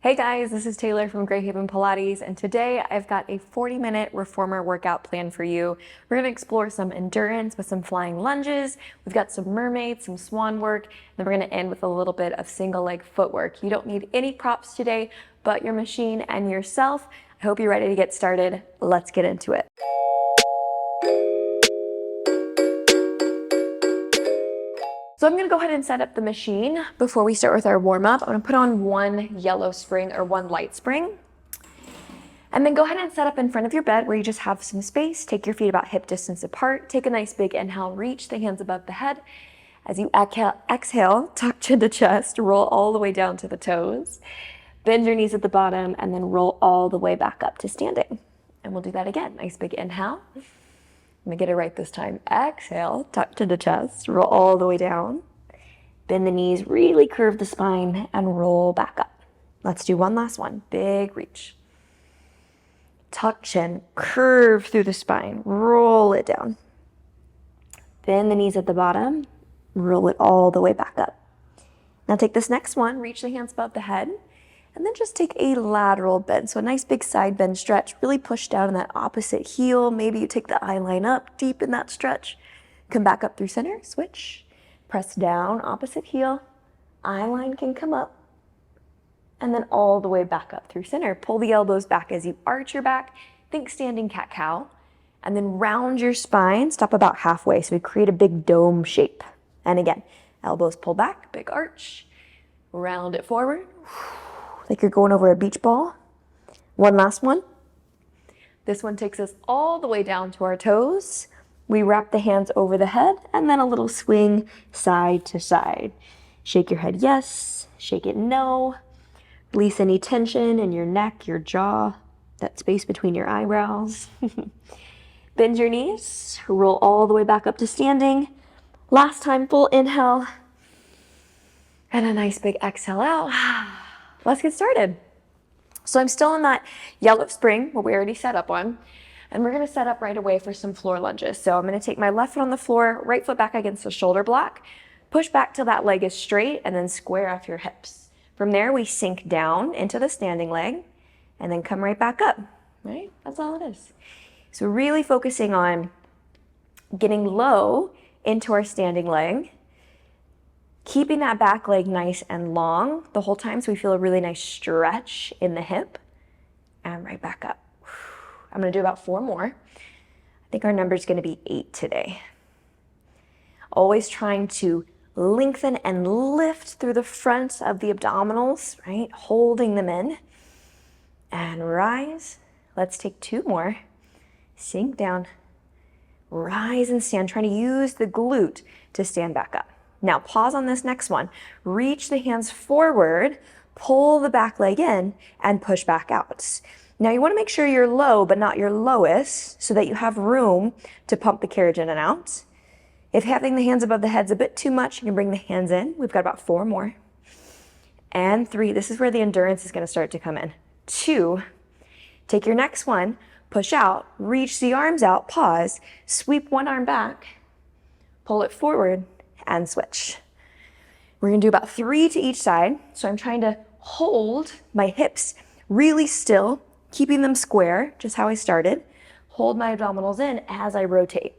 Hey guys, this is Taylor from Haven Pilates, and today I've got a 40-minute reformer workout plan for you. We're gonna explore some endurance with some flying lunges. We've got some mermaid, some swan work, and then we're gonna end with a little bit of single leg footwork. You don't need any props today, but your machine and yourself. I hope you're ready to get started. Let's get into it. So I'm gonna go ahead and set up the machine before we start with our warm-up. I'm gonna put on one yellow spring or one light spring. And then go ahead and set up in front of your bed where you just have some space. Take your feet about hip distance apart. Take a nice big inhale, reach the hands above the head. As you exhale, tuck chin to chest, roll all the way down to the toes. Bend your knees at the bottom and then roll all the way back up to standing. And we'll do that again. Nice big inhale. I'm gonna get it right this time. Exhale, tuck to the chest, roll all the way down. Bend the knees, really curve the spine, and roll back up. Let's do one last one. Big reach. Tuck chin, curve through the spine, roll it down. Bend the knees at the bottom, roll it all the way back up. Now take this next one, reach the hands above the head, and then just take a lateral bend. So a nice big side bend stretch, really push down in that opposite heel. Maybe you take the eye line up, deep in that stretch. Come back up through center, switch. Press down, opposite heel. Eye line can come up. And then all the way back up through center. Pull the elbows back as you arch your back. Think standing cat-cow. And then round your spine, stop about halfway. So we create a big dome shape. And again, elbows pull back, big arch. Round it forward. Like you're going over a beach ball. One last one. This one takes us all the way down to our toes. We wrap the hands over the head and then a little swing side to side. Shake your head yes, shake it no. Release any tension in your neck, your jaw, that space between your eyebrows. Bend your knees, roll all the way back up to standing. Last time, full inhale. And a nice big exhale out. Let's get started. So I'm still in that yellow spring, what we already set up on, and we're gonna set up right away for some floor lunges. So I'm gonna take my left foot on the floor, right foot back against the shoulder block, push back till that leg is straight, and then square off your hips. From there, we sink down into the standing leg, and then come right back up, right? That's all it is. So really focusing on getting low into our standing leg, keeping that back leg nice and long the whole time so we feel a really nice stretch in the hip, and right back up. I'm gonna do about 4 more. I think our number is gonna be 8 today. Always trying to lengthen and lift through the front of the abdominals, right? Holding them in, and rise. Let's take 2 more. Sink down, rise and stand, trying to use the glute to stand back up. Now pause on this next one. Reach the hands forward, pull the back leg in, and push back out. Now you want to make sure you're low, but not your lowest, so that you have room to pump the carriage in and out. If having the hands above the head's a bit too much, you can bring the hands in. We've got about 4 more. And 3, this is where the endurance is going to start to come in. 2, take your next one, push out, reach the arms out, pause, sweep one arm back, pull it forward, and switch. We're gonna do about 3 to each side. So I'm trying to hold my hips really still, keeping them square, just how I started. Hold my abdominals in as I rotate.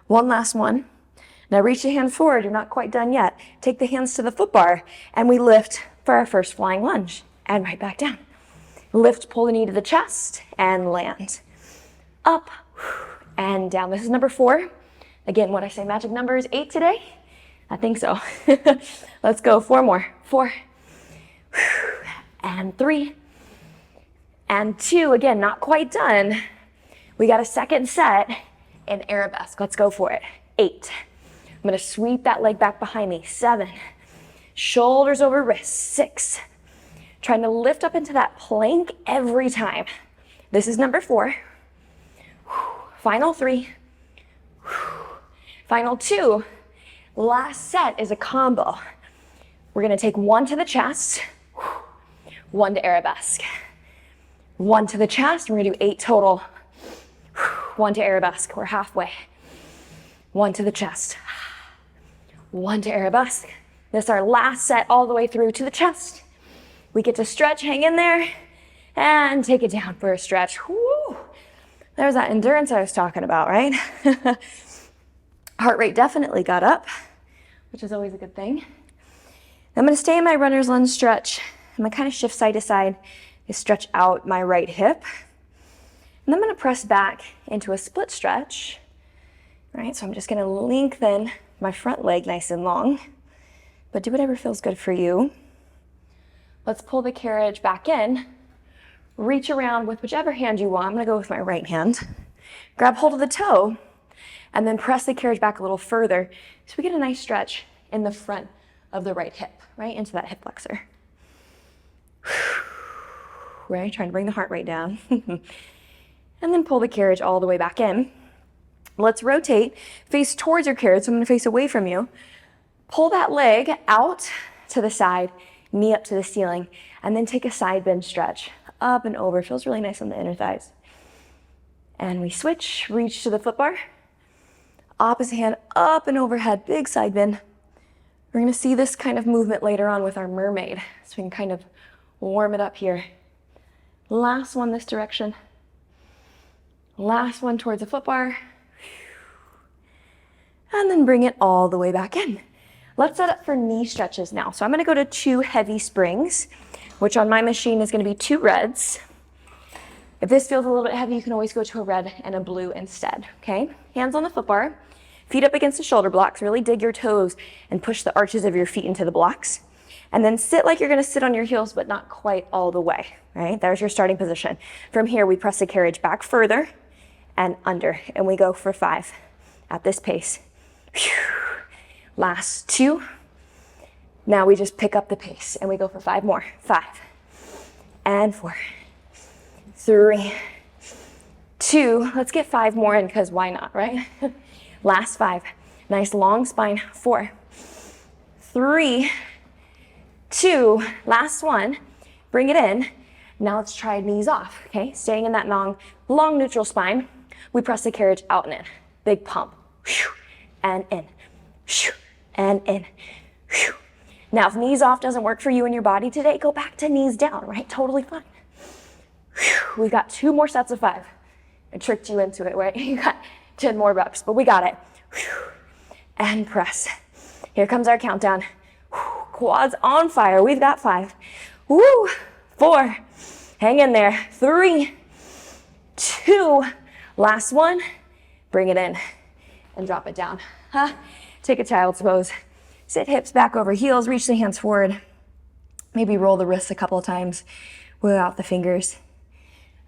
One last one. Now reach the hand forward, you're not quite done yet. Take the hands to the foot bar, and we lift for our first flying lunge, and right back down. Lift, pull the knee to the chest, and land. Up, and down. This is number 4. Again, what I say magic number is 8 today. I think so. Let's go 4 more. 4, and 3, and 2. Again, not quite done. We got a second set in arabesque. Let's go for it. 8. I'm gonna sweep that leg back behind me. 7, shoulders over wrists. 6, trying to lift up into that plank every time. This is number 4. Final 3, final 2. Last set is a combo. We're gonna take 1 to the chest, 1 to arabesque. 1 to the chest, we're gonna do 8 total. 1 to arabesque, we're halfway. 1 to the chest. 1 to arabesque. This is our last set all the way through to the chest. We get to stretch, hang in there, and take it down for a stretch. Woo! There's that endurance I was talking about, right? Heart rate definitely got up, which is always a good thing. I'm gonna stay in my runner's lunge stretch. I'm gonna kind of shift side to side to stretch out my right hip. And I'm gonna press back into a split stretch, right? So I'm just gonna lengthen my front leg nice and long, but do whatever feels good for you. Let's pull the carriage back in, reach around with whichever hand you want. I'm gonna go with my right hand. Grab hold of the toe, and then press the carriage back a little further so we get a nice stretch in the front of the right hip, right into that hip flexor. Right, trying to bring the heart rate down. And then pull the carriage all the way back in. Let's rotate, face towards your carriage, so I'm gonna face away from you. Pull that leg out to the side, knee up to the ceiling, and then take a side bend stretch, up and over. Feels really nice on the inner thighs. And we switch, reach to the foot bar. Opposite hand, up and overhead, big side bend. We're gonna see this kind of movement later on with our mermaid, so we can kind of warm it up here. Last one this direction. Last one towards the foot bar. And then bring it all the way back in. Let's set up for knee stretches now. So I'm gonna go to 2 heavy springs, which on my machine is gonna be 2 reds. If this feels a little bit heavy, you can always go to a red and a blue instead, okay? Hands on the foot bar, feet up against the shoulder blocks, really dig your toes and push the arches of your feet into the blocks. And then sit like you're gonna sit on your heels, but not quite all the way, right? There's your starting position. From here, we press the carriage back further and under, and we go for 5 at this pace. Whew. Last 2. Now we just pick up the pace and we go for 5 more. 5 and 4, 3, 2. Let's get 5 more in because why not, right? Last 5. Nice long spine. 4, 3, 2. Last one. Bring it in. Now let's try knees off, okay? Staying in that long neutral spine. We press the carriage out and in. Big pump. And in. And in. Now, if knees off doesn't work for you and your body today, go back to knees down, right? Totally fine. We've got 2 more sets of 5. I tricked you into it, right? You got 10 more reps, but we got it. And press. Here comes our countdown. Quads on fire. We've got 5. Woo! 4. Hang in there. 3, 2. Last one. Bring it in and drop it down. Take a child's pose. Sit hips back over heels, reach the hands forward. Maybe roll the wrists a couple of times without the fingers.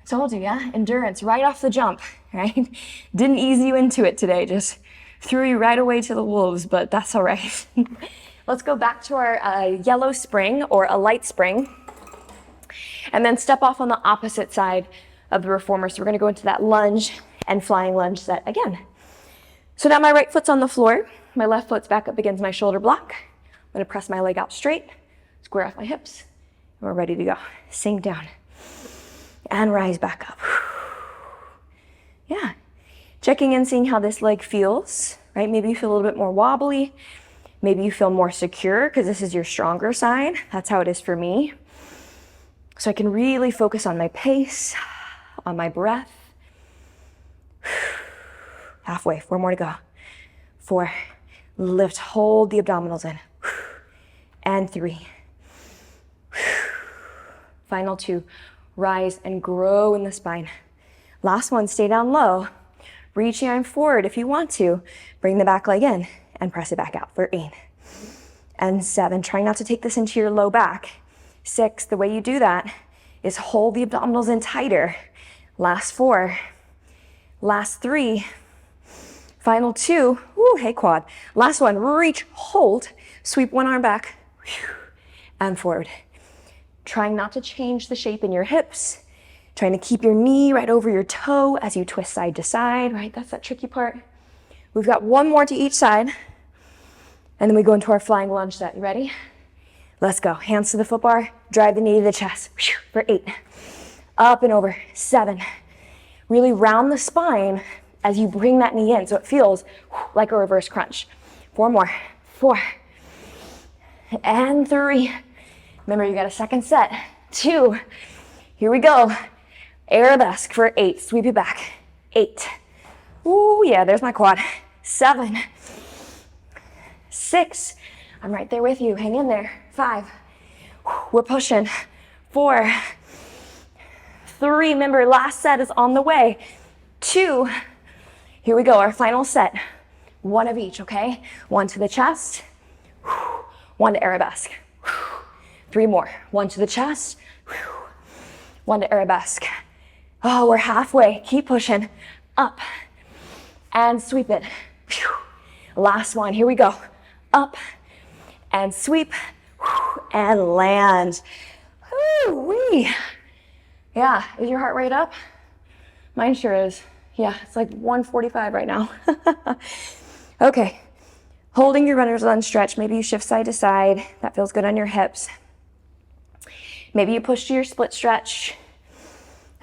I told you, yeah? Endurance right off the jump, right? Didn't ease you into it today, just threw you right away to the wolves, but that's all right. Let's go back to our yellow spring or a light spring, and then step off on the opposite side of the reformer. So we're gonna go into that lunge and flying lunge set again. So now my right foot's on the floor. My left foot's back up against my shoulder block. I'm gonna press my leg out straight, square off my hips, and we're ready to go. Sink down and rise back up. Yeah, checking in, seeing how this leg feels, right? Maybe you feel a little bit more wobbly. Maybe you feel more secure because this is your stronger side. That's how it is for me. So I can really focus on my pace, on my breath. Halfway, 4 more to go. 4, lift, hold the abdominals in. And 3. Final 2, rise and grow in the spine. Last one, stay down low. Reach the arm forward if you want to. Bring the back leg in and press it back out for 8. And 7, trying not to take this into your low back. 6, the way you do that is hold the abdominals in tighter. Last 4, last 3, final 2, ooh, hey quad. Last one, reach, hold, sweep one arm back, and forward. Trying not to change the shape in your hips, trying to keep your knee right over your toe as you twist side to side, right? That's that tricky part. We've got 1 more to each side, and then we go into our flying lunge set. You ready? Let's go. Hands to the foot bar, drive the knee to the chest for 8. Up and over, 7. Really round the spine as you bring that knee in so it feels like a reverse crunch. 4 more, 4, and 3, Remember, you got a second set. 2. Here we go. Arabesque for 8. Sweep it back. 8. Ooh, yeah, there's my quad. 7. 6. I'm right there with you. Hang in there. 5. We're pushing. 4. 3. Remember, last set is on the way. 2. Here we go, our final set. 1 of each, okay? 1 to the chest. 1 to arabesque. 3 more. 1 to the chest. 1 to arabesque. Oh, we're halfway. Keep pushing. Up. And sweep it. Last one. Here we go. Up. And sweep. And land. Woo-wee. Yeah, is your heart rate up? Mine sure is. Yeah, it's like 145 right now. Okay, holding your runner's lunge stretch. Maybe you shift side to side. That feels good on your hips. Maybe you push to your split stretch.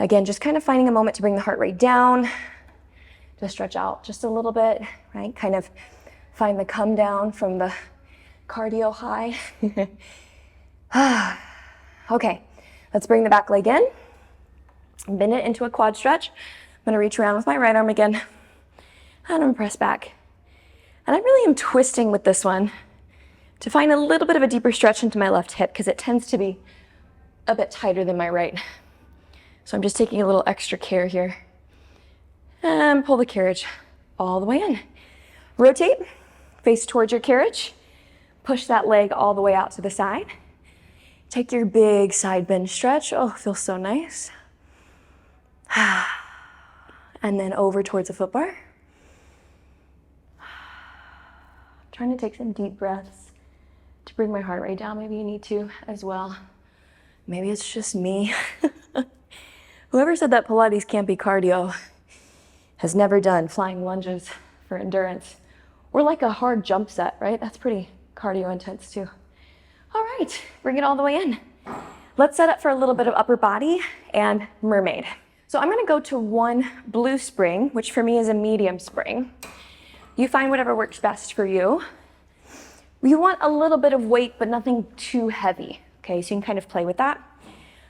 Again, just kind of finding a moment to bring the heart rate down, to stretch out just a little bit, right? Kind of find the come down from the cardio high. Okay, let's bring the back leg in. Bend it into a quad stretch. I'm gonna reach around with my right arm again, and I'm gonna press back. And I really am twisting with this one to find a little bit of a deeper stretch into my left hip because it tends to be a bit tighter than my right. So I'm just taking a little extra care here. And pull the carriage all the way in. Rotate, face towards your carriage. Push that leg all the way out to the side. Take your big side bend stretch. Oh, feels so nice. And then over towards the foot bar. Trying to take some deep breaths to bring my heart rate down. Maybe you need to as well. Maybe it's just me. Whoever said that Pilates can't be cardio has never done flying lunges for endurance or like a hard jump set, right? That's pretty cardio intense too. All right, bring it all the way in. Let's set up for a little bit of upper body and mermaid. So I'm gonna go to 1 blue spring, which for me is a medium spring. You find whatever works best for you. You want a little bit of weight, but nothing too heavy, okay? So you can kind of play with that.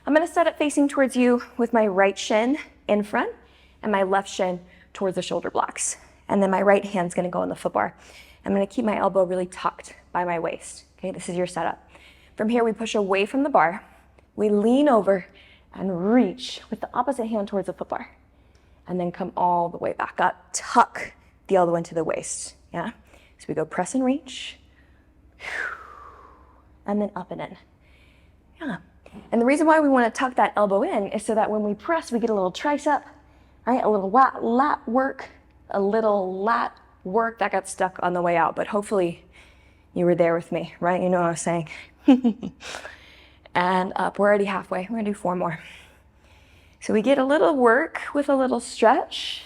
I'm gonna set it facing towards you with my right shin in front and my left shin towards the shoulder blocks. And then my right hand's gonna go in the foot bar. I'm gonna keep my elbow really tucked by my waist, okay? This is your setup. From here, we push away from the bar. We lean over and reach with the opposite hand towards the foot bar. And then come all the way back up. Tuck the elbow into the waist, yeah? So we go press and reach. And then up and in, yeah. And the reason why we want to tuck that elbow in is so that when we press, we get a little tricep, right? A little lat work, that got stuck on the way out, but hopefully you were there with me, right? You know what I was saying. And up, we're already halfway. We're gonna do 4 more. So we get a little work with a little stretch,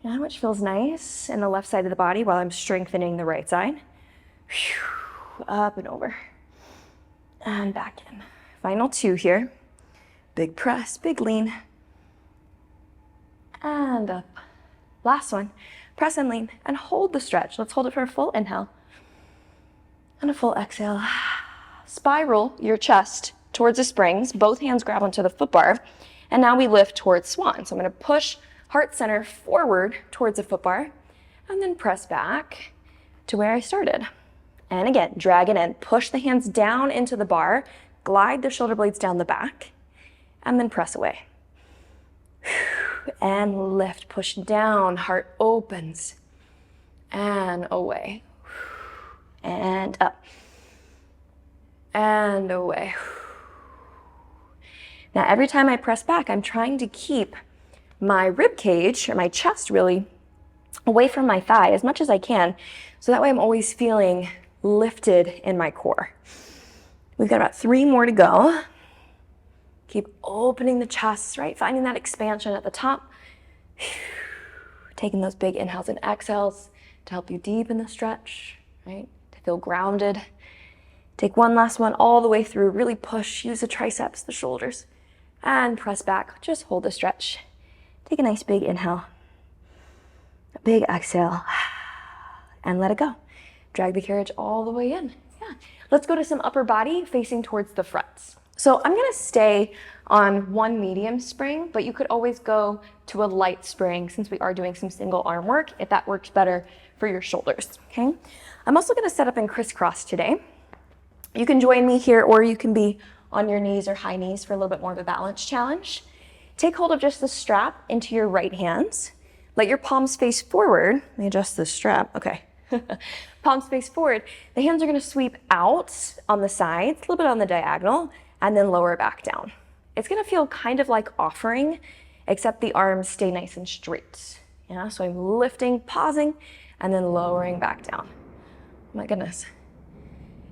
yeah, which feels nice in the left side of the body while I'm strengthening the right side. Up and over and back in. Final 2 here. Big press, big lean. And up. Last one. Press and lean and hold the stretch. Let's hold it for a full inhale and a full exhale. Spiral your chest towards the springs. Both hands grab onto the foot bar. And now we lift towards swan. So I'm going to push heart center forward towards the foot bar and then press back to where I started. And again, drag it in. Push the hands down into the bar. Glide the shoulder blades down the back and then press away. And lift, push down, heart opens and away and up and away. Now, every time I press back, I'm trying to keep my rib cage or my chest really away from my thigh as much as I can. So that way I'm always feeling lifted in my core. We've got about 3 more to go. Keep opening the chest, right? Finding that expansion at the top. Taking those big inhales and exhales to help you deepen the stretch, right? To feel grounded. Take one last one all the way through. Really push, use the triceps, the shoulders, and press back. Just hold the stretch. Take a nice big inhale, a big exhale, and let it go. Drag the carriage all the way in. Yeah. Yeah. Let's go to some upper body facing towards the front. So I'm gonna stay on one medium spring, but you could always go to a light spring since we are doing some single arm work, if that works better for your shoulders, okay? I'm also gonna set up in crisscross today. You can join me here, or you can be on your knees or high knees for a little bit more of a balance challenge. Take hold of just the strap into your right hand. Let your palms face forward. Let me adjust this strap, okay. Palms face forward. The hands are gonna sweep out on the sides, a little bit on the diagonal, and then lower back down. It's gonna feel kind of like offering, except the arms stay nice and straight. Yeah, so I'm lifting, pausing, and then lowering back down. Oh my goodness.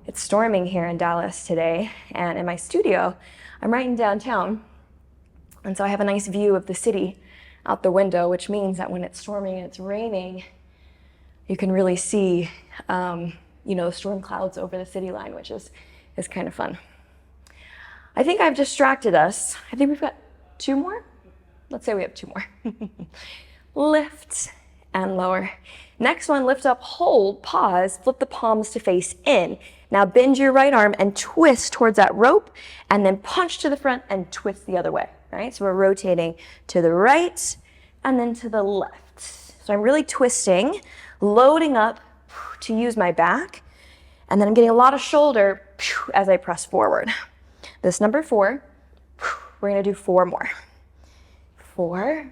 It's storming here in Dallas today, and in my studio, I'm right in downtown, and so I have a nice view of the city out the window, which means that when it's storming and it's raining, you can really see, the storm clouds over the city line, which is kind of fun. I think I've distracted us. I think we've got 2 more. Let's say we have 2 more. Lift and lower. Next one, lift up, hold, pause, flip the palms to face in. Now bend your right arm and twist towards that rope, and then punch to the front and twist the other way, right? So we're rotating to the right and then to the left. So I'm really twisting, loading up to use my back, and then I'm getting a lot of shoulder as I press forward. This number 4, we're gonna do 4 more. 4,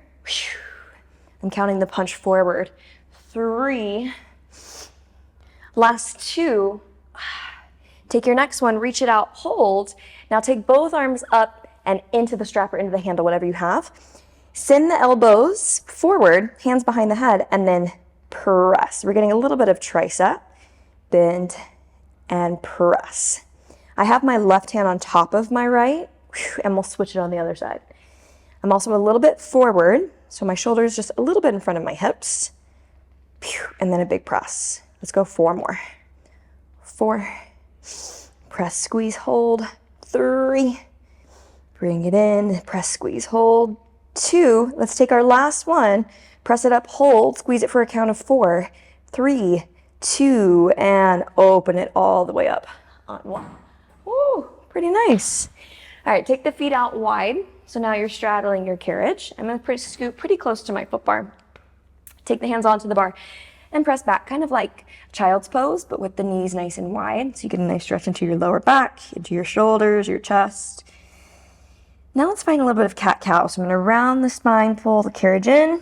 I'm counting the punch forward. 3, last 2, take your next one, reach it out, hold. Now take both arms up and into the strap or into the handle, whatever you have. Send the elbows forward, hands behind the head, and then press. We're getting a little bit of tricep, bend, and press. I have my left hand on top of my right, and we'll switch it on the other side. I'm also a little bit forward, so my shoulders just a little bit in front of my hips, and then a big press. Let's go 4 more. 4, press, squeeze, hold. 3, bring it in, press, squeeze, hold. 2, let's take our last one, press it up, hold, squeeze it for a count of 4. 3, 2, and open it all the way up on 1. Woo, pretty nice. All right, take the feet out wide. So now you're straddling your carriage. I'm gonna scoot pretty close to my foot bar. Take the hands onto the bar and press back, kind of like child's pose, but with the knees nice and wide. So you get a nice stretch into your lower back, into your shoulders, your chest. Now let's find a little bit of cat-cow. So I'm gonna round the spine, pull the carriage in,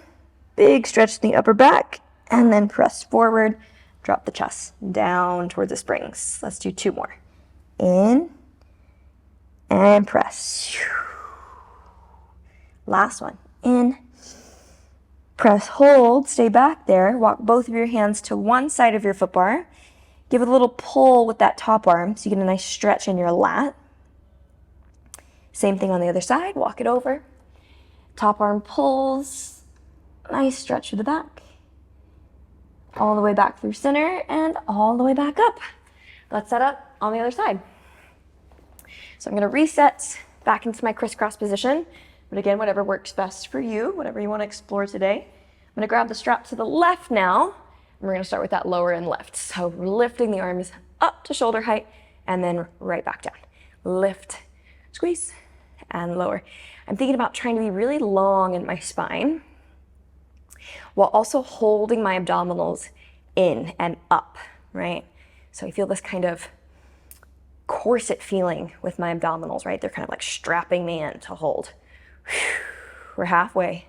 big stretch in the upper back, and then press forward, drop the chest down towards the springs. Let's do 2 more. In, and press. Last one, in, press, hold, stay back there, walk both of your hands to one side of your foot bar, give it a little pull with that top arm so you get a nice stretch in your lat. Same thing on the other side, walk it over, top arm pulls, nice stretch to the back, all the way back through center and all the way back up. Let's set up on the other side. So I'm gonna reset back into my crisscross position. But again, whatever works best for you, whatever you want to explore today. I'm going to grab the strap to the left now, and we're going to start with that lower and lift. So we're lifting the arms up to shoulder height, and then right back down. Lift, squeeze, and lower. I'm thinking about trying to be really long in my spine, while also holding my abdominals in and up, right? So I feel this kind of corset feeling with my abdominals, right? They're kind of like strapping me in to hold. We're halfway.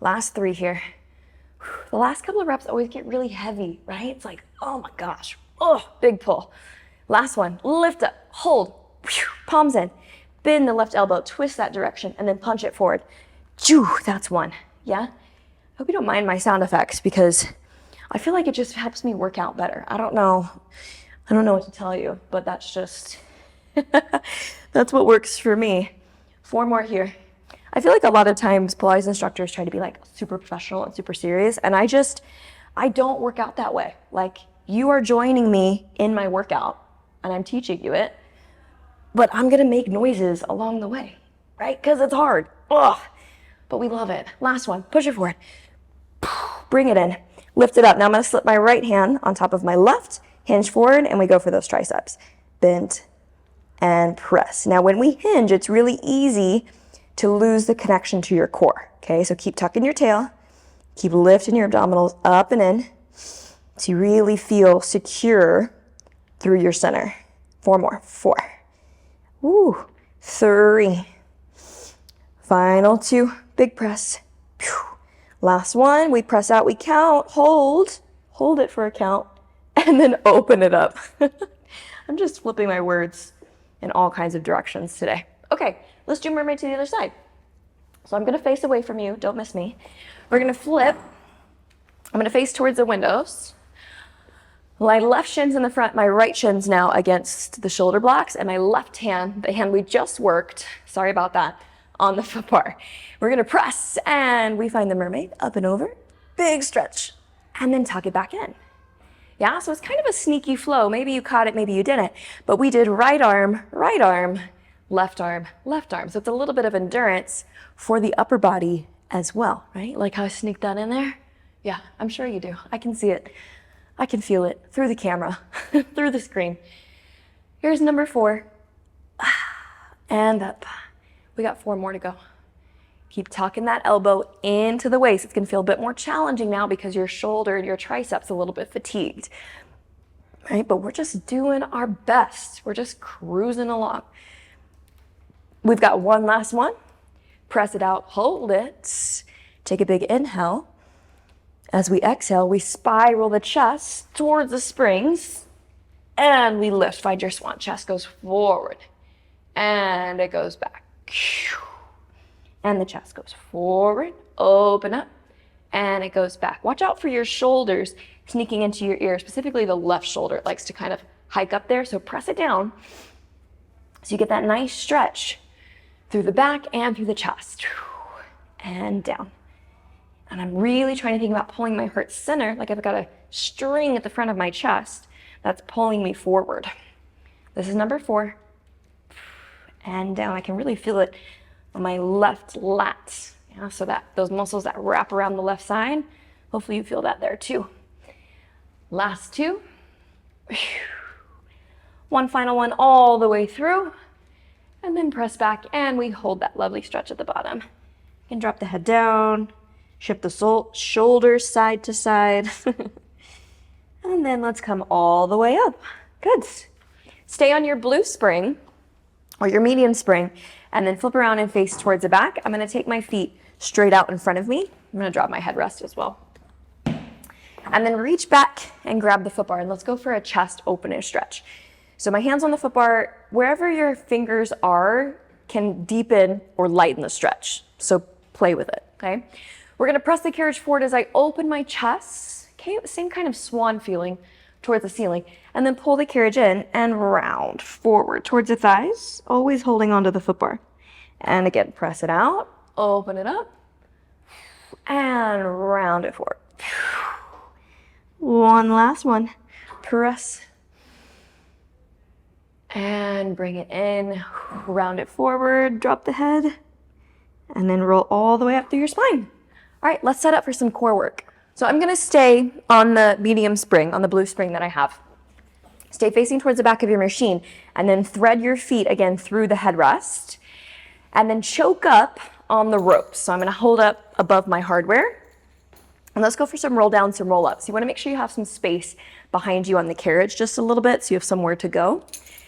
Last 3 here. The last couple of reps always get really heavy, right? It's like, oh my gosh, oh, big pull. Last one, lift up, hold, palms in, bend the left elbow, twist that direction, and then punch it forward. That's 1, yeah? I hope you don't mind my sound effects because I feel like it just helps me work out better. I don't know what to tell you, but that's just, that's what works for me. 4 more here. I feel like a lot of times Pilates instructors try to be like super professional and super serious, and I don't work out that way. Like, you are joining me in my workout and I'm teaching you it, but I'm gonna make noises along the way, right? Because it's hard, ugh, but we love it. Last one, push it forward, bring it in, lift it up. Now I'm gonna slip my right hand on top of my left, Hinge forward, and we go for those triceps. Bend and press. Now, when we hinge, it's really easy to lose the connection to your core. Okay, so keep tucking your tail. Keep lifting your abdominals up and in so you really feel secure through your center. 4 more. 4. Woo. 3. Final 2. Big press. Whew. Last one. We press out. We count. Hold. Hold it for a count. And then open it up. I'm just flipping my words in all kinds of directions today. Okay, let's do mermaid to the other side. So I'm going to face away from you. Don't miss me. We're going to flip. I'm going to face towards the windows. My left shin's in the front, my right shin's now against the shoulder blocks, and my left hand, the hand we just worked, sorry about that, on the foot bar. We're gonna press, and we find the mermaid, up and over, big stretch, and then tuck it back in. Yeah, so it's kind of a sneaky flow. Maybe you caught it, maybe you didn't, but we did right arm, left arm, left arm. So it's a little bit of endurance for the upper body as well, right? Like how I sneaked that in there? Yeah, I'm sure you do. I can see it. I can feel it through the camera, through the screen. Here's number 4. And up. We got 4 more to go. Keep tucking that elbow into the waist. It's gonna feel a bit more challenging now because your shoulder and your triceps a little bit fatigued, right? But we're just doing our best. We're just cruising along. We've got one last one. Press it out, hold it. Take a big inhale. As we exhale, we spiral the chest towards the springs and we lift. Find your swan. Chest goes forward and it goes back. And the chest goes forward, open up, and it goes back. Watch out for your shoulders sneaking into your ear, specifically the left shoulder. It likes to kind of hike up there, so press it down so you get that nice stretch through the back and through the chest. And down. And I'm really trying to think about pulling my heart center, like I've got a string at the front of my chest that's pulling me forward. This is number 4. And down. I can really feel it on my left lat. Yeah, so that those muscles that wrap around the left side, hopefully you feel that there too. Last 2. One final one all the way through. And then press back and we hold that lovely stretch at the bottom. You can drop the head down. Shift the shoulders side to side. And then let's come all the way up. Good. Stay on your blue spring or your medium spring and then flip around and face towards the back. I'm going to take my feet straight out in front of me. I'm going to drop my headrest as well. And then reach back and grab the foot bar. And let's go for a chest opener stretch. So my hands on the foot bar, wherever your fingers are, can deepen or lighten the stretch. So play with it, okay? We're gonna press the carriage forward as I open my chest. Okay, same kind of swan feeling towards the ceiling. And then pull the carriage in and round forward towards the thighs, always holding onto the foot bar. And again, press it out, open it up, and round it forward. One last one. Press. And bring it in, round it forward, drop the head, and then roll all the way up through your spine. All right, let's set up for some core work. So I'm gonna stay on the medium spring, on the blue spring that I have. Stay facing towards the back of your machine and then thread your feet again through the headrest and then choke up on the ropes. So I'm gonna hold up above my hardware and let's go for some roll downs, some roll ups. You wanna make sure you have some space behind you on the carriage just a little bit so you have somewhere to go.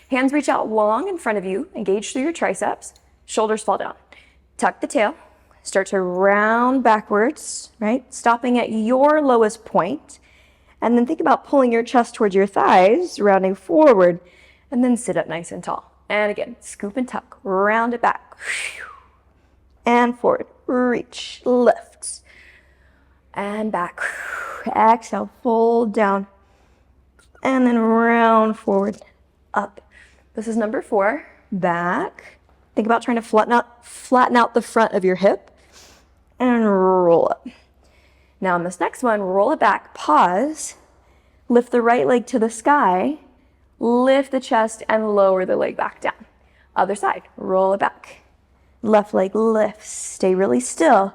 Hands reach out long in front of you, engage through your triceps, shoulders fall down. Tuck the tail. Start to round backwards, right? Stopping at your lowest point. And then think about pulling your chest towards your thighs, rounding forward, and then sit up nice and tall. And again, scoop and tuck, round it back. And forward, reach, lift. And back. Exhale, fold down. And then round forward, up. This is number 4, back. Think about trying to flatten out the front of your hip. And roll up. Now on this next one, roll it back, pause, lift the right leg to the sky, lift the chest and lower the leg back down. Other side, roll it back. Left leg lifts, stay really still,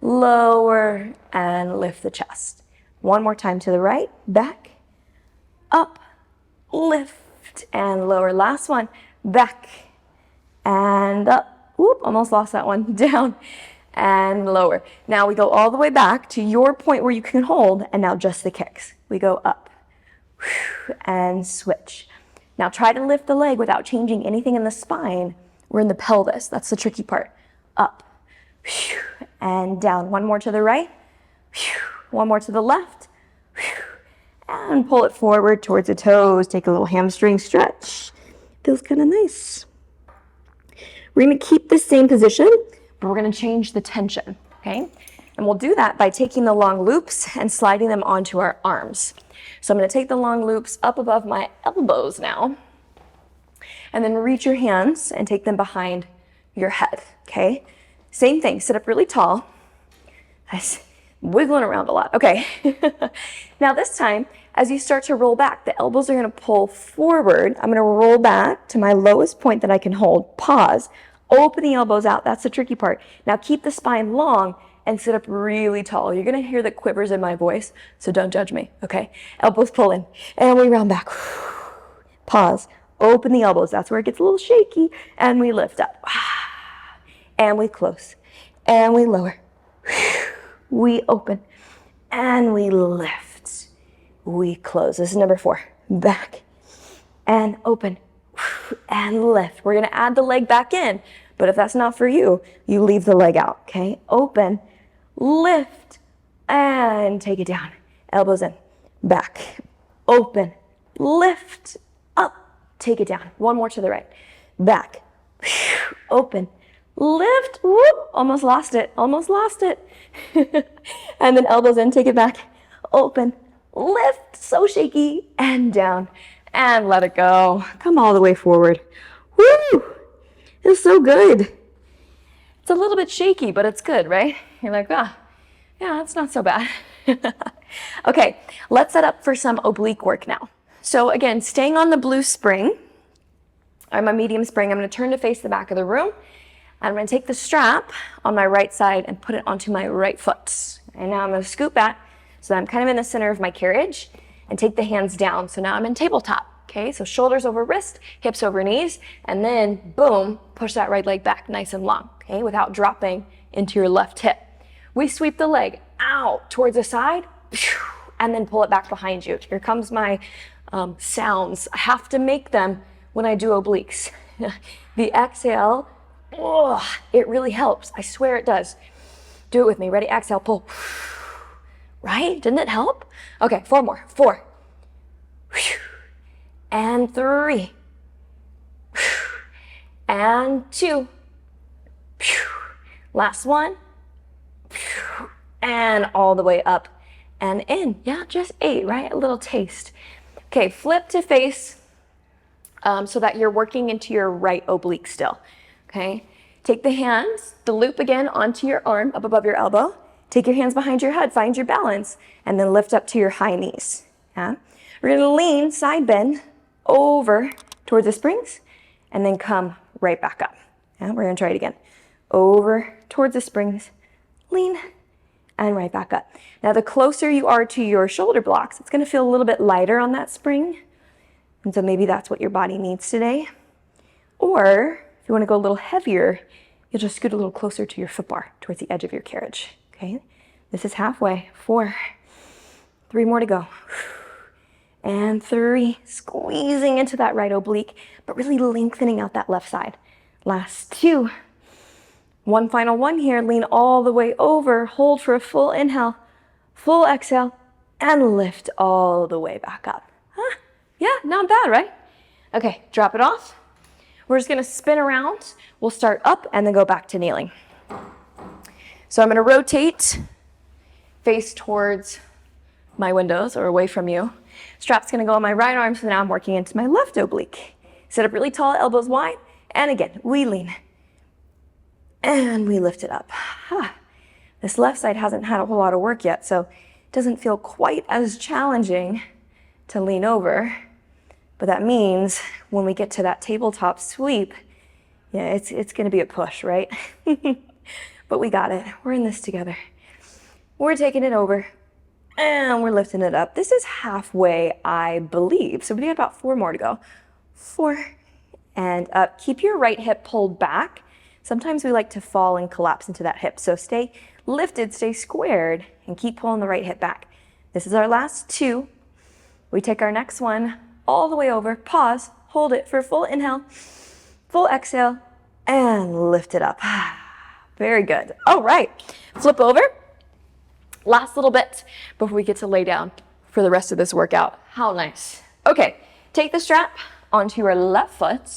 lower and lift the chest. One more time to the right, back, up, lift, and lower. Last one, back, and up. Whoop, almost lost that one. Down, and lower. Now we go all the way back to your point where you can hold, and now just the kicks. We go up, and switch. Now try to lift the leg without changing anything in the spine. We're in the pelvis, that's the tricky part. Up, and down. One more to the right, one more to the left, and pull it forward towards the toes. Take a little hamstring stretch. Feels kind of nice. We're gonna keep the same position, but we're gonna change the tension, okay? And we'll do that by taking the long loops and sliding them onto our arms. So I'm gonna take the long loops up above my elbows now, and then reach your hands and take them behind your head, okay? Same thing, sit up really tall. That's wiggling around a lot, okay. Now this time, as you start to roll back, the elbows are gonna pull forward. I'm gonna roll back to my lowest point that I can hold, pause, open the elbows out, that's the tricky part. Now keep the spine long and sit up really tall. You're gonna hear the quivers in my voice, so don't judge me, okay? Elbows pull in, and we round back. Pause, open the elbows, that's where it gets a little shaky, and we lift up. And we close, and we lower. We open, and we lift. We close. This is number 4. Back, and open, and lift. We're gonna add the leg back in, but if that's not for you, you leave the leg out, okay? Open, lift, and take it down. Elbows in, back, open, lift, up, take it down. One more to the right, back, open, lift, whoop, almost lost it, almost lost it. And then elbows in, take it back, open, lift, so shaky, and down, and let it go. Come all the way forward. Woo, it's so good. It's a little bit shaky, but it's good, right? You're like, yeah, it's not so bad. Okay, let's set up for some oblique work now. So again, staying on the blue spring, or my medium spring, I'm gonna turn to face the back of the room. I'm gonna take the strap on my right side and put it onto my right foot. And now I'm gonna scoop back so that I'm kind of in the center of my carriage and take the hands down. So now I'm in tabletop, okay? So shoulders over wrist, hips over knees, and then boom, push that right leg back nice and long, okay? Without dropping into your left hip. We sweep the leg out towards the side, and then pull it back behind you. Here comes my sounds. I have to make them when I do obliques. The exhale, oh, it really helps. I swear it does. Do it with me. Ready? Exhale, pull. Right? Didn't it help? Okay, 4 more. 4. And 3. And 2. Last one. And all the way up and in. Yeah, just 8, right? A little taste. Okay, flip to face so that you're working into your right oblique still. Okay, take the hands, the loop again onto your arm up above your elbow. Take your hands behind your head, find your balance, and then lift up to your high knees. Yeah, we're gonna lean, side bend, over towards the springs, and then come right back up. Yeah, we're gonna try it again. Over towards the springs, lean, and right back up. Now the closer you are to your shoulder blocks, it's gonna feel a little bit lighter on that spring. And so maybe that's what your body needs today. Or if you wanna go a little heavier, you'll just scoot a little closer to your foot bar towards the edge of your carriage, okay? This is halfway. 4, 3 more to go. And 3, squeezing into that right oblique, but really lengthening out that left side. Last 2. One final one here, lean all the way over, hold for a full inhale, full exhale, and lift all the way back up. Huh? Yeah, not bad, right? Okay, drop it off. We're just gonna spin around. We'll start up and then go back to kneeling. So I'm gonna rotate, face towards my windows or away from you. Strap's gonna go on my right arm, so now I'm working into my left oblique. Sit up really tall, elbows wide, and again, we lean. And we lift it up. This left side hasn't had a whole lot of work yet, so it doesn't feel quite as challenging to lean over. But that means when we get to that tabletop sweep, yeah, it's gonna be a push, right? But we got it. We're in this together. We're taking it over And we're lifting it up. This is halfway, I believe. So we got about 4 more to go. 4 and up. Keep your right hip pulled back. Sometimes we like to fall and collapse into that hip. So stay lifted, stay squared, and keep pulling the right hip back. This is our last 2. We take our next one all the way over, pause, hold it for full inhale, full exhale, and lift it up. Very good. All right, flip over. Last little bit before we get to lay down for the rest of this workout. How nice. Okay, take the strap onto your left foot,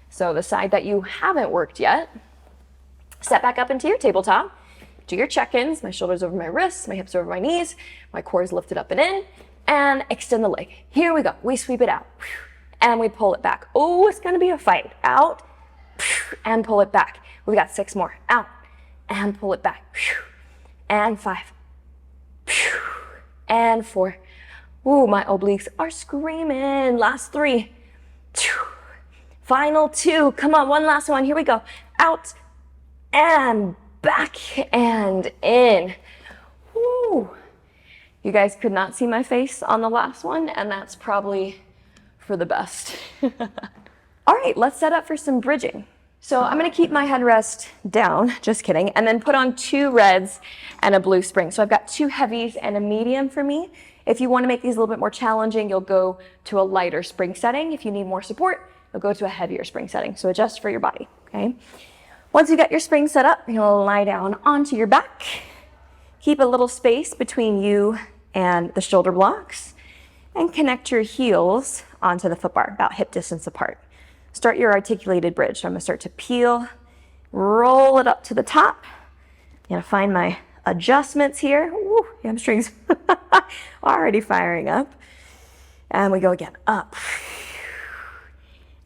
so the side that you haven't worked yet. Step back up into your tabletop. Do your check-ins, my shoulders over my wrists, my hips over my knees, my core is lifted up and in, and extend the leg. Here we go. We sweep it out, and we pull it back. Oh, it's gonna be a fight. Out, and pull it back. We got 6 more. Out, and pull it back. And 5. And 4. Ooh, my obliques are screaming. Last 3. Final 2. Come on, one last one. Here we go. Out and back and in. Woo. You guys could not see my face on the last one, and that's probably for the best. All right, let's set up for some bridging. So I'm gonna keep my headrest down, just kidding, and then put on 2 reds and a blue spring. So I've got 2 heavies and a medium for me. If you wanna make these a little bit more challenging, you'll go to a lighter spring setting. If you need more support, you'll go to a heavier spring setting. So adjust for your body, okay? Once you got your spring set up, you'll lie down onto your back. Keep a little space between you and the shoulder blocks, and connect your heels onto the foot bar, about hip distance apart. Start your articulated bridge. So I'm gonna start to peel, roll it up to the top. I'm gonna find my adjustments here. Woo, hamstrings already firing up. And we go again, up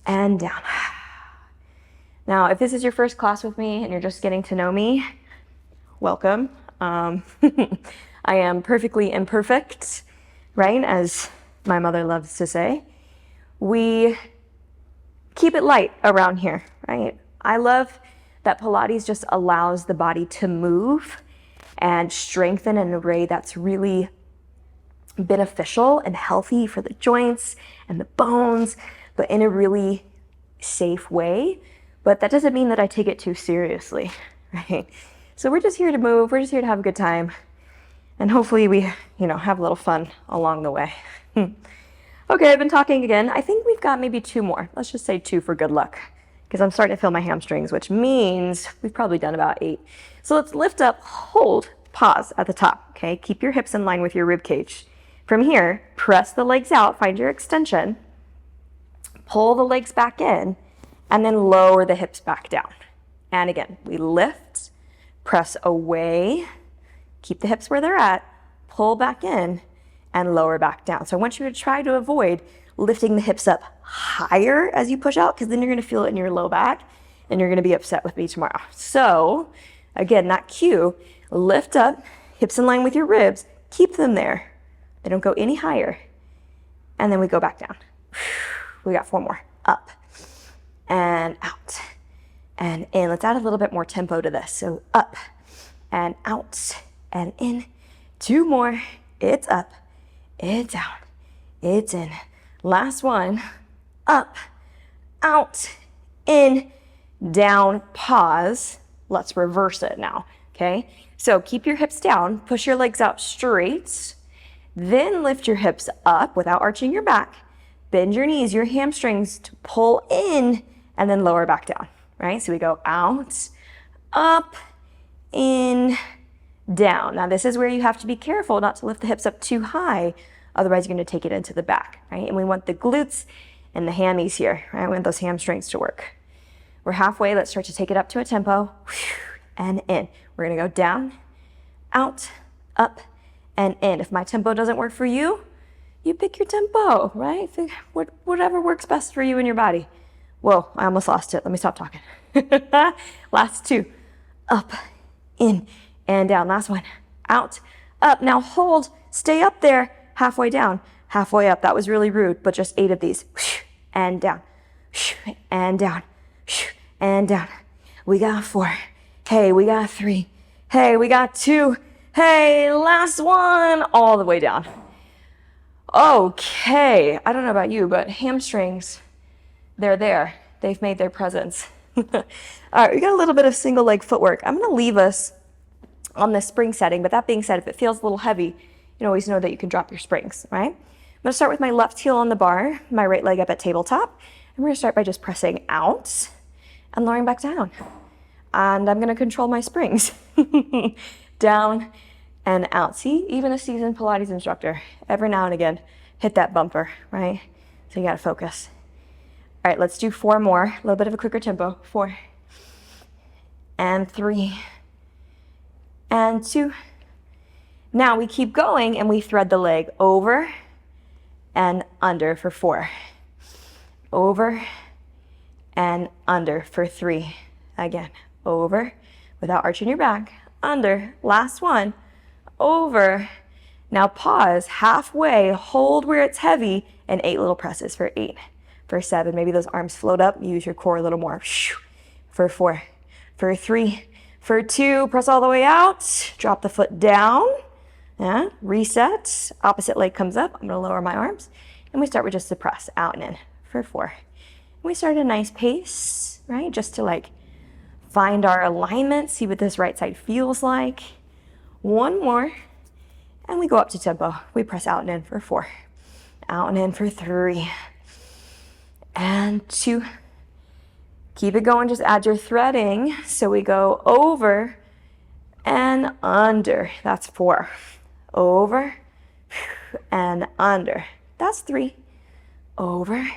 and down. Now, if this is your first class with me and you're just getting to know me, welcome. I am perfectly imperfect, right? As my mother loves to say. We keep it light around here, right? I love that Pilates just allows the body to move and strengthen in a way that's really beneficial and healthy for the joints and the bones, but in a really safe way. But that doesn't mean that I take it too seriously, right? So we're just here to move. We're just here to have a good time. And hopefully we, have a little fun along the way. Okay, I've been talking again. I think we've got maybe 2 more. Let's just say 2 for good luck, because I'm starting to feel my hamstrings, which means we've probably done about 8. So let's lift up, hold, pause at the top, okay? Keep your hips in line with your rib cage. From here, press the legs out, find your extension, pull the legs back in, and then lower the hips back down. And again, we lift, press away, keep the hips where they're at, pull back in, and lower back down. So I want you to try to avoid lifting the hips up higher as you push out, because then you're gonna feel it in your low back, and you're gonna be upset with me tomorrow. So again, that cue, lift up, hips in line with your ribs, keep them there. They don't go any higher. And then we go back down. We got 4 more. Up and out and in. Let's add a little bit more tempo to this. So up and out and in. 2 more. It's up, it's out, it's in. Last one. Up, out, in, down, pause. Let's reverse it now, okay? So keep your hips down, push your legs out straight, then lift your hips up without arching your back. Bend your knees, your hamstrings to pull in, and then lower back down, right? So we go out, up, in, down. Now this is where you have to be careful not to lift the hips up too high, otherwise you're gonna take it into the back, right? And we want the glutes and the hammies here, right? We want those hamstrings to work. We're halfway, let's start to take it up to a tempo, and in. We're gonna go down, out, up, and in. If my tempo doesn't work for you, you pick your tempo, right? Whatever works best for you and your body. Whoa, I almost lost it. Let me stop talking. Last 2. Up, in, and down. Last one. Out, up. Now hold, stay up there, halfway down, halfway up. That was really rude, but just 8 of these. And down, and down, and down. We got 4. Hey, we got 3. Hey, we got 2. Hey, last one, all the way down. Okay, I don't know about you, but hamstrings, they're there. They've made their presence. All right, we got a little bit of single leg footwork. I'm gonna leave us on the spring setting, but that being said, if it feels a little heavy, you always know that you can drop your springs, right? I'm gonna start with my left heel on the bar, my right leg up at tabletop, and we're gonna start by just pressing out and lowering back down. And I'm gonna control my springs. Down and out. See, even a seasoned Pilates instructor, every now and again, hit that bumper, right? So you gotta focus. All right, let's do 4 more, a little bit of a quicker tempo. 4, and 3, and 2. Now we keep going and we thread the leg over and under for 4. Over and under for 3. Again, over, without arching your back, under, last one, over. Now pause, halfway, hold where it's heavy, and 8 little presses for 8. For 7, maybe those arms float up, use your core a little more. For 4, for 3, for 2, press all the way out, drop the foot down, yeah, reset, opposite leg comes up, I'm gonna lower my arms, and we start with just the press, out and in, for 4. And we start at a nice pace, right, just to like find our alignment, see what this right side feels like. 1 more, and we go up to tempo. We press out and in for 4, out and in for 3, and 2. Keep it going, just add your threading. So we go over and under, that's 4. Over and under, that's 3. Over,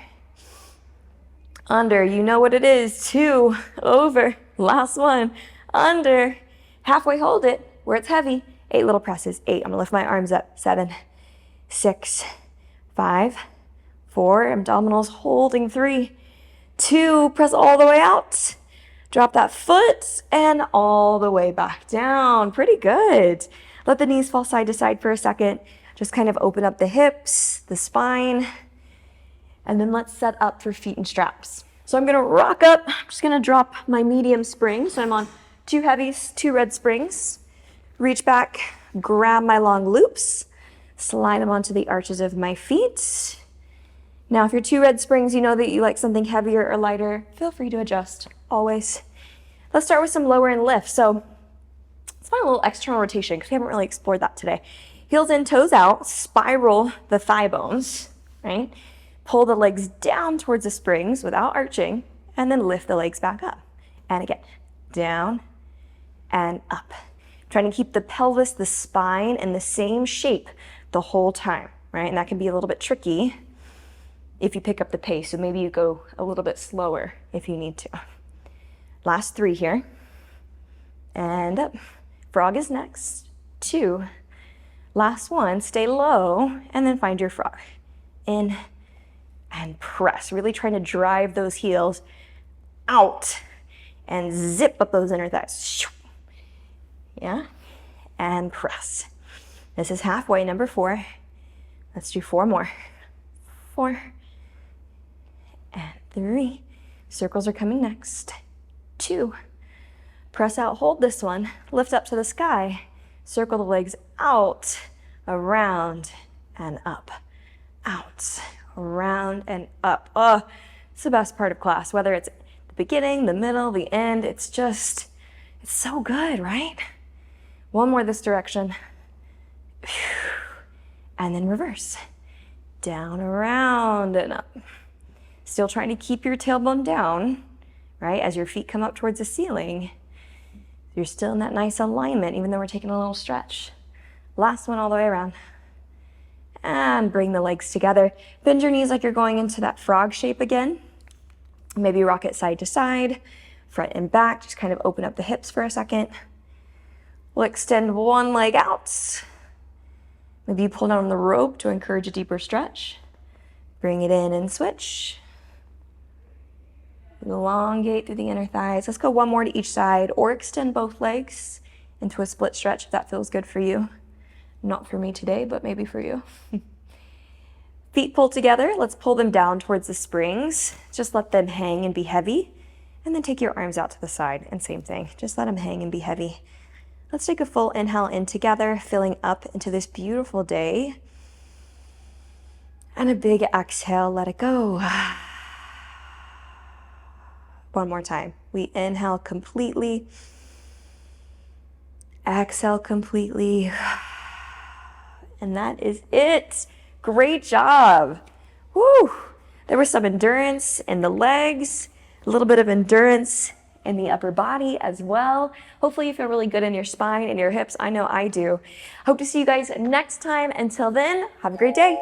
under, you know what it is, 2, over, last one, under, halfway hold it, where it's heavy, 8 little presses, 8, I'm gonna lift my arms up, 7, 6, 5, 4, abdominals holding, 3, 2, press all the way out, drop that foot, and all the way back down, pretty good. Let the knees fall side to side for a second, just kind of open up the hips, the spine, and then let's set up for feet and straps. So I'm gonna rock up, I'm just gonna drop my medium spring, so I'm on 2 heavies, 2 red springs, reach back, grab my long loops, slide them onto the arches of my feet. Now, if you're 2 red springs, you know that you like something heavier or lighter, feel free to adjust, always. Let's start with some lower and lift. So let's find a little external rotation because we haven't really explored that today. Heels in, toes out, spiral the thigh bones, right? Pull the legs down towards the springs without arching, and then lift the legs back up. And again, down and up. Trying to keep the pelvis, the spine, in the same shape the whole time, right? And that can be a little bit tricky if you pick up the pace. So maybe you go a little bit slower if you need to. Last 3 here. And up. Frog is next. 2. Last one, stay low, and then find your frog. In and press. Really trying to drive those heels out and zip up those inner thighs. Yeah, and press. This is halfway, number 4. Let's do 4 more. 4 and 3. Circles are coming next. 2. Press out, hold this one. Lift up to the sky. Circle the legs out, around, and up. Out, around, and up. Oh, it's the best part of class. Whether it's the beginning, the middle, the end, it's so good, right? 1 more this direction. And then reverse. Down, around, and up. Still trying to keep your tailbone down, right? As your feet come up towards the ceiling, you're still in that nice alignment, even though we're taking a little stretch. Last one all the way around. And bring the legs together. Bend your knees like you're going into that frog shape again. Maybe rock it side to side, front and back. Just kind of open up the hips for a second. We'll extend one leg out. Maybe you pull down on the rope to encourage a deeper stretch. Bring it in and switch. Elongate through the inner thighs. Let's go 1 more to each side, or extend both legs into a split stretch if that feels good for you. Not for me today, but maybe for you. Feet pull together. Let's pull them down towards the springs. Just let them hang and be heavy. And then take your arms out to the side, and same thing. Just let them hang and be heavy. Let's take a full inhale in together, filling up into this beautiful day. And a big exhale, let it go. One more time. We inhale completely. Exhale completely. And that is it. Great job. Woo! There was some endurance in the legs, a little bit of endurance in the upper body as well. Hopefully you feel really good in your spine and your hips. I know I do. Hope to see you guys next time. Until then, have a great day.